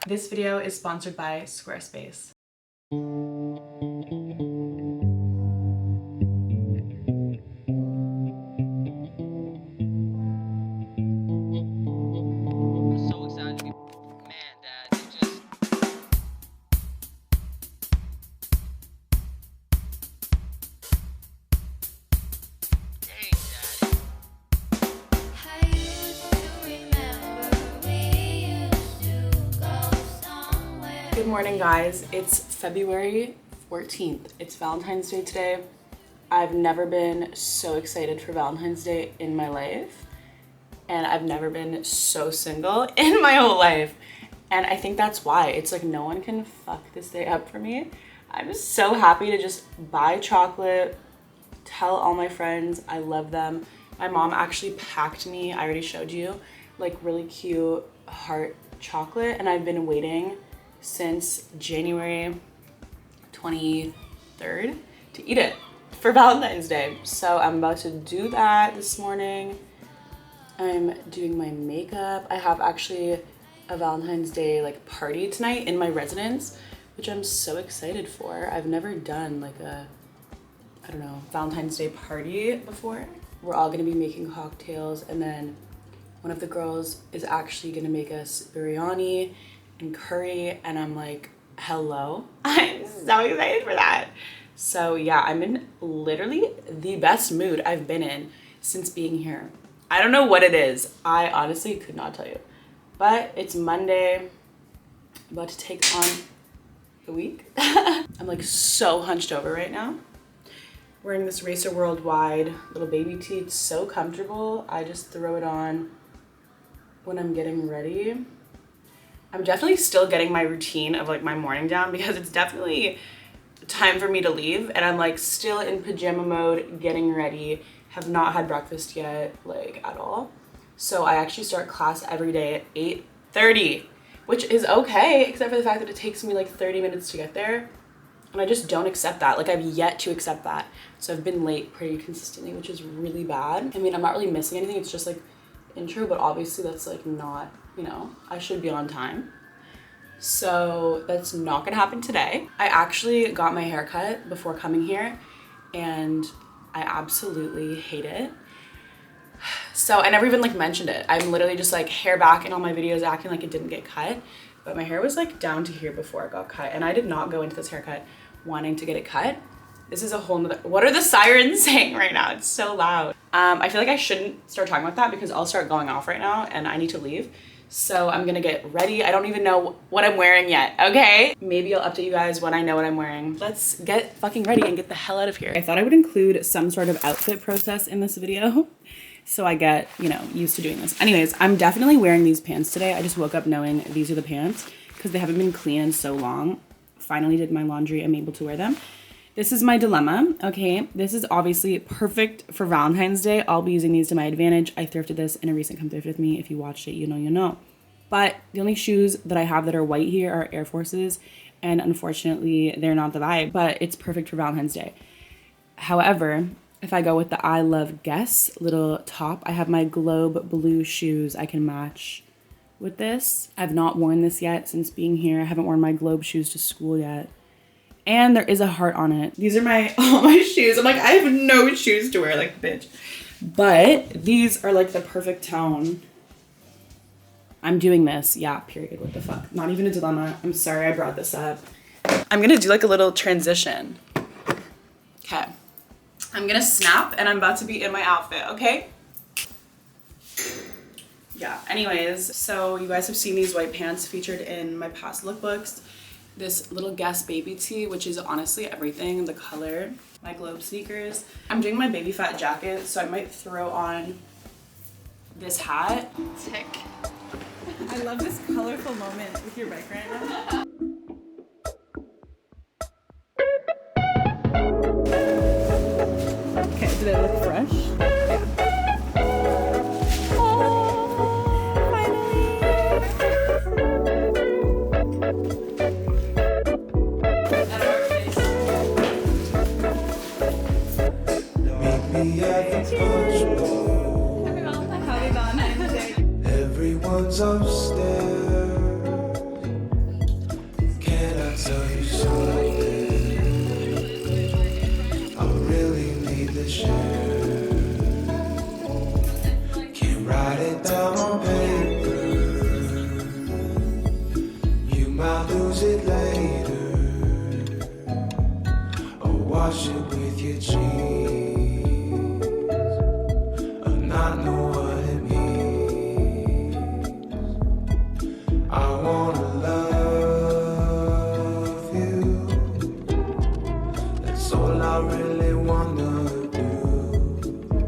This video is sponsored by Squarespace. Good morning, guys. It's February 14th. It's Valentine's Day today. I've never been so excited for Valentine's Day in my life, and I've never been so single in my whole life. And I think that's why. It's like no one can fuck this day up for me. I'm so happy to just buy chocolate, tell all my friends I love them. My mom actually packed me, I already showed you, like really cute heart chocolate, and I've been waiting since January 23rd to eat it for Valentine's Day. So I'm about to do that this morning. I'm doing my makeup. I have actually a Valentine's Day like party tonight in my residence, which I'm so excited for. I've never done like a, I don't know, Valentine's Day party before. We're all gonna be making cocktails, and then one of the girls is actually gonna make us biryani and curry, and I'm like, hello. I'm so excited for that. So yeah, I'm in literally the best mood I've been in since being here. I don't know what it is. I honestly could not tell you. But it's Monday, I'm about to take on the week. I'm like so hunched over right now. Wearing this Racer Worldwide little baby tee. It's so comfortable. I just throw it on when I'm getting ready. I'm definitely still getting my routine of like my morning down because it's definitely time for me to leave, and I'm like still in pajama mode, getting ready, have not had breakfast yet, like at all. So I actually start class every day at 8:30, which is okay, except for the fact that it takes me like 30 minutes to get there. And I just don't accept that. Like I've yet to accept that. So I've been late pretty consistently, which is really bad. I mean, I'm not really missing anything. It's just like intro, but obviously that's like not, you know, I should be on time. So that's not gonna happen today. I actually got my hair cut before coming here, and I absolutely hate it. So I never even like mentioned it. I'm literally just like hair back in all my videos acting like it didn't get cut, but my hair was like down to here before it got cut, and I did not go into this haircut wanting to get it cut. This is a whole nother, what are the sirens saying right now? It's so loud. I feel like I shouldn't start talking about that because I'll start going off right now and I need to leave. So I'm gonna get ready. I don't even know what I'm wearing yet, okay? Maybe I'll update you guys when I know what I'm wearing. Let's get fucking ready and get the hell out of here. I thought I would include some sort of outfit process in this video, so I get, you know, used to doing this. Anyways, I'm definitely wearing these pants today. I just woke up knowing these are the pants because they haven't been clean in so long. Finally did my laundry, I'm able to wear them. This is my dilemma, okay? This is obviously perfect for Valentine's Day. I'll be using these to my advantage. I thrifted this in a recent Come Thrift With Me. If you watched it, you know, you know. But the only shoes that I have that are white here are Air Forces, and unfortunately, they're not the vibe, but it's perfect for Valentine's Day. However, if I go with the I Love Guess little top, I have my Globe blue shoes I can match with this. I've not worn this yet since being here. I haven't worn my Globe shoes to school yet. And there is a heart on it. These are all my shoes. I'm like, I have no shoes to wear, like, bitch. But these are like the perfect tone. I'm doing this, yeah, period, what the fuck. Not even a dilemma. I'm sorry I brought this up. I'm gonna do like a little transition. Okay. I'm gonna snap and I'm about to be in my outfit, okay? Yeah, anyways, so you guys have seen these white pants featured in my past lookbooks. This little Guess baby tee, which is honestly everything, the color, my Globe sneakers. I'm doing my baby fat jacket, so I might throw on this hat. Tick. I love this colorful moment with your bike right now. Okay, did it look fresh? Yeah. Everyone's upstairs. might lose it later, or wash it with your cheese, or not know what it means. I wanna love you, that's all I really wanna do.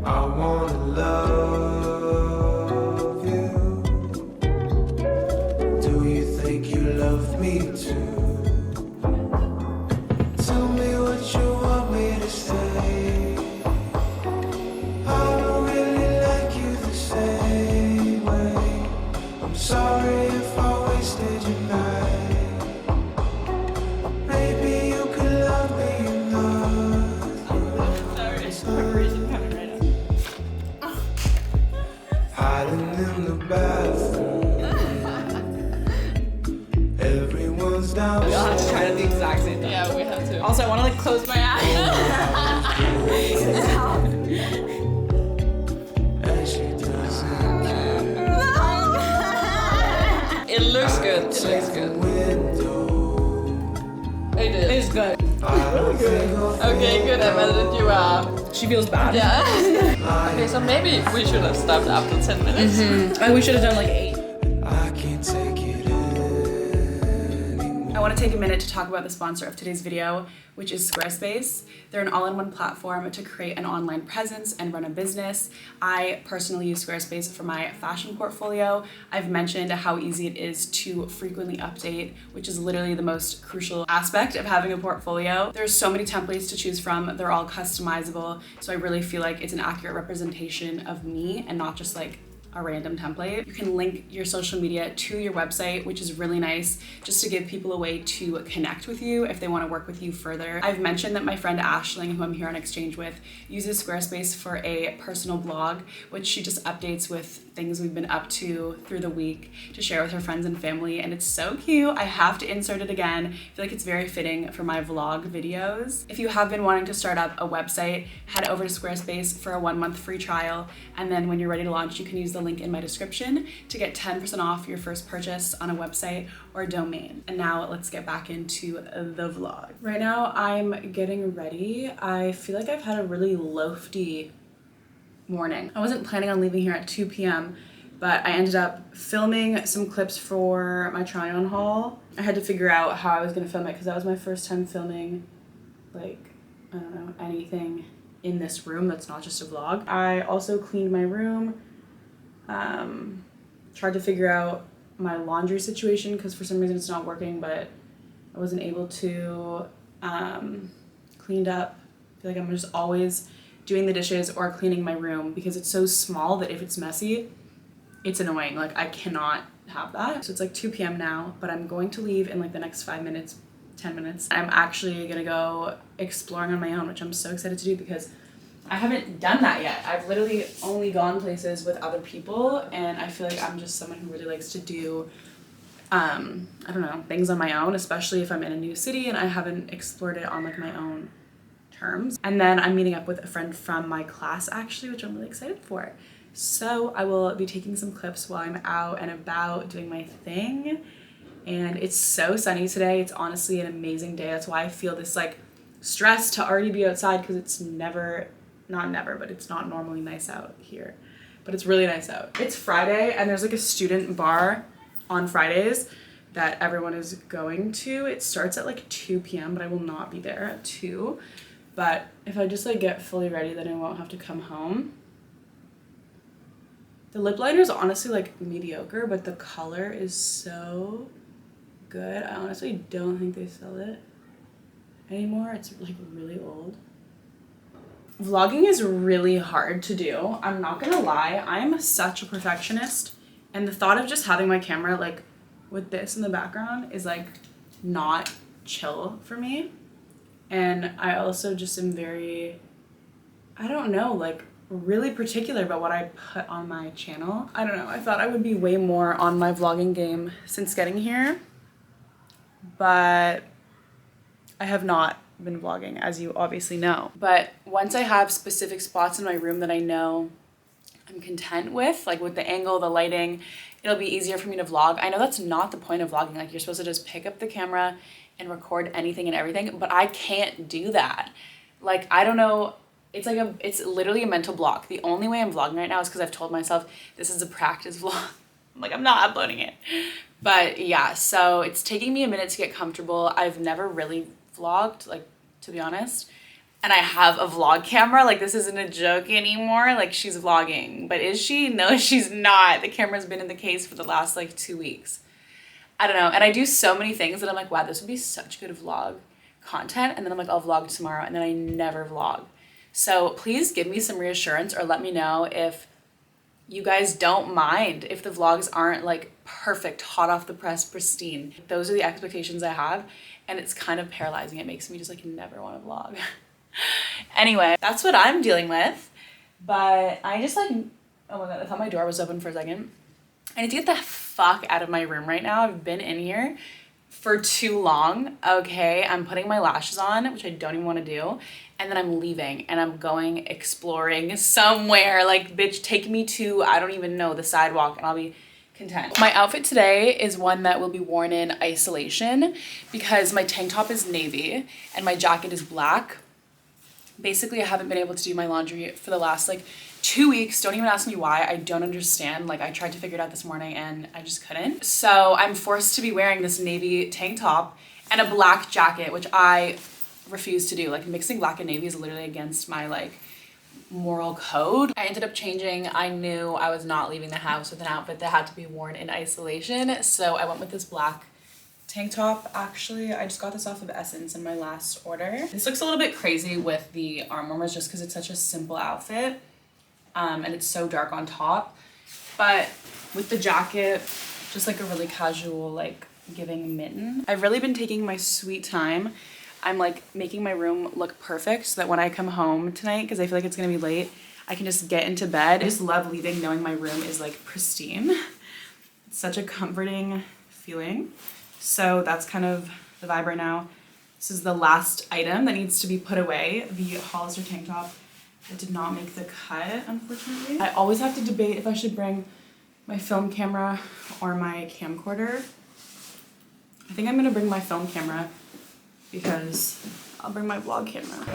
I wanna love you. Do you think you love me too? Tell me what you want me to say. I don't really like you the same way. I'm sorry if I wasted your night. Maybe you could love me enough. Hiding in the bathroom. Everyone's down. We all have to try it at the exact same time. Yeah, we have to. Also, I want to like close my eyes. And she doesn't It looks good. It looks good. window. It is. It's good. Really good. Okay, good. I that you are. She feels bad. Yeah. Okay, so maybe we should have stopped after 10 minutes. We should have done like 8. I can't take it anymore. I want to take a minute to talk about the sponsor of today's video, which is Squarespace. They're an all-in-one platform to create an online presence and run a business. I personally use Squarespace for my fashion portfolio. I've mentioned how easy it is to frequently update, which is literally the most crucial aspect of having a portfolio. There's so many templates to choose from. They're all customizable. So I really feel like it's an accurate representation of me and not just like a random template. You can link your social media to your website, which is really nice just to give people a way to connect with you if they want to work with you further. I've mentioned that my friend Ashling, who I'm here on exchange with, uses Squarespace for a personal blog, which she just updates with things we've been up to through the week to share with her friends and family, and it's so cute. I have to insert it again. I feel like it's very fitting for my vlog videos. If you have been wanting to start up a website, head over to Squarespace for a 1-month free trial, and then when you're ready to launch, you can use the link in my description to get 10% off your first purchase on a website or a domain. And now let's get back into the vlog. Right now I'm getting ready. I feel like I've had a really lofty morning. I wasn't planning on leaving here at 2 p.m. but I ended up filming some clips for my try-on haul. I had to figure out how I was gonna film it because that was my first time filming like, I don't know, anything in this room that's not just a vlog. I also cleaned my room, tried to figure out my laundry situation because for some reason it's not working, but I wasn't able to, cleaned up. I feel like I'm just always doing the dishes or cleaning my room because it's so small that if it's messy, it's annoying. Like I cannot have that. So it's like 2 p.m. now, but I'm going to leave in like the next 5 minutes, 10 minutes. I'm actually gonna go exploring on my own, which I'm so excited to do because I haven't done that yet. I've literally only gone places with other people, and I feel like I'm just someone who really likes to do, I don't know, things on my own, especially if I'm in a new city and I haven't explored it on like my own terms. And then I'm meeting up with a friend from my class actually, which I'm really excited for. So I will be taking some clips while I'm out and about doing my thing. And it's so sunny today. It's honestly an amazing day. That's why I feel this like stress to already be outside because it's but it's not normally nice out here. But it's really nice out. It's Friday and there's like a student bar on Fridays that everyone is going to. It starts at like 2 p.m. but I will not be there at 2. But if I just like get fully ready, then I won't have to come home. The lip liner is honestly like mediocre, but the color is so good. I honestly don't think they sell it anymore. It's like really old. Vlogging is really hard to do. I'm not gonna lie, I'm such a perfectionist, and the thought of just having my camera like with this in the background is like not chill for me. And I also just am very, I don't know, like really particular about what I put on my channel. I don't know, I thought I would be way more on my vlogging game since getting here, but I have not been vlogging, as you obviously know. But once I have specific spots in my room that I know I'm content with, like with the angle, the lighting. It'll be easier for me to vlog. I know that's not the point of vlogging. Like you're supposed to just pick up the camera and record anything and everything, but I can't do that. Like, I don't know. It's literally a mental block. The only way I'm vlogging right now is because I've told myself this is a practice vlog. I'm like, I'm not uploading it. But yeah, so it's taking me a minute to get comfortable. I've never really vlogged, like, to be honest. And I have a vlog camera. Like, this isn't a joke anymore. Like, she's vlogging. But is she? No, she's not. The camera's been in the case for the last, like, 2 weeks. I don't know. And I do so many things that I'm like, wow, this would be such good vlog content. And then I'm like, I'll vlog tomorrow. And then I never vlog. So please give me some reassurance or let me know if you guys don't mind if the vlogs aren't like perfect, hot off the press, pristine. Those are the expectations I have, and it's kind of paralyzing. It makes me just like never want to vlog. Anyway, that's what I'm dealing with. But I just like, oh my God, I thought my door was open for a second. I need to get the fuck out of my room right now. I've been in here for too long. Okay, I'm putting my lashes on, which I don't even want to do. And then I'm leaving and I'm going exploring somewhere. Like, bitch, take me to, I don't even know, the sidewalk, and I'll be content. My outfit today is one that will be worn in isolation because my tank top is navy and my jacket is black. Basically, I haven't been able to do my laundry for the last like 2 weeks. Don't even ask me why. I don't understand. Like, I tried to figure it out this morning and I just couldn't. So I'm forced to be wearing this navy tank top and a black jacket, which I refuse to do. Like, mixing black and navy is literally against my like moral code. I ended up changing. I knew I was not leaving the house with an outfit that had to be worn in isolation. So I went with this black tank top. Actually, I just got this off of Essence in my last order. This looks a little bit crazy with the arm warmers just because it's such a simple outfit. And it's so dark on top. But with the jacket, just like a really casual, like giving mitten. I've really been taking my sweet time. I'm like making my room look perfect so that when I come home tonight, because I feel like it's gonna be late, I can just get into bed. I just love leaving knowing my room is like pristine. It's such a comforting feeling. So that's kind of the vibe right now. This is the last item that needs to be put away. The Hollister tank top. It did not make the cut, unfortunately. I always have to debate if I should bring my film camera or my camcorder. I think I'm gonna bring my film camera because I'll bring my vlog camera.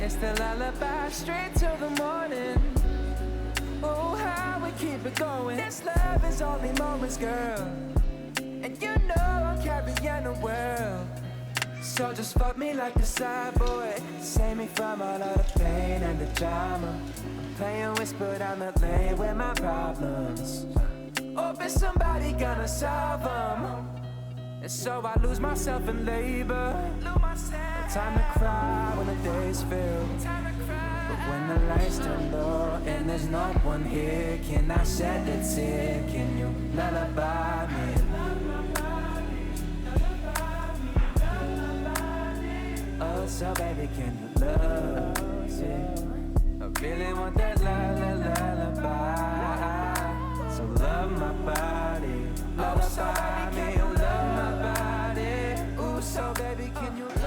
It's the lullaby straight till the morning. Oh, how we keep it going. This love is only moments, girl. And you know I'm carrying the world. So just fuck me like a side boy. Save me from all of the pain and the drama. I'm playing whisper down the lane with my problems. Hope it's somebody gonna solve them. And so I lose myself in labor. Time to cry when the days fail. But when the lights turn low and there's no one here, can I shed a tear? Can you lullaby me? Oh, so baby, can you love me? I really want that lullaby. So love my body, lullaby me, oh, love my body. Ooh, so baby, can you love me?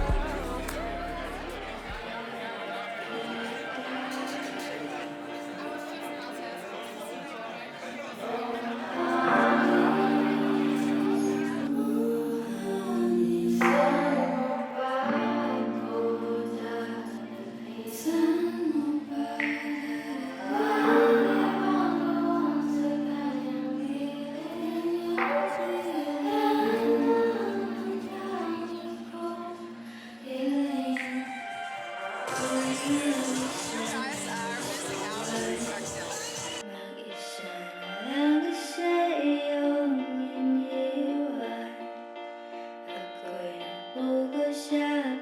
下。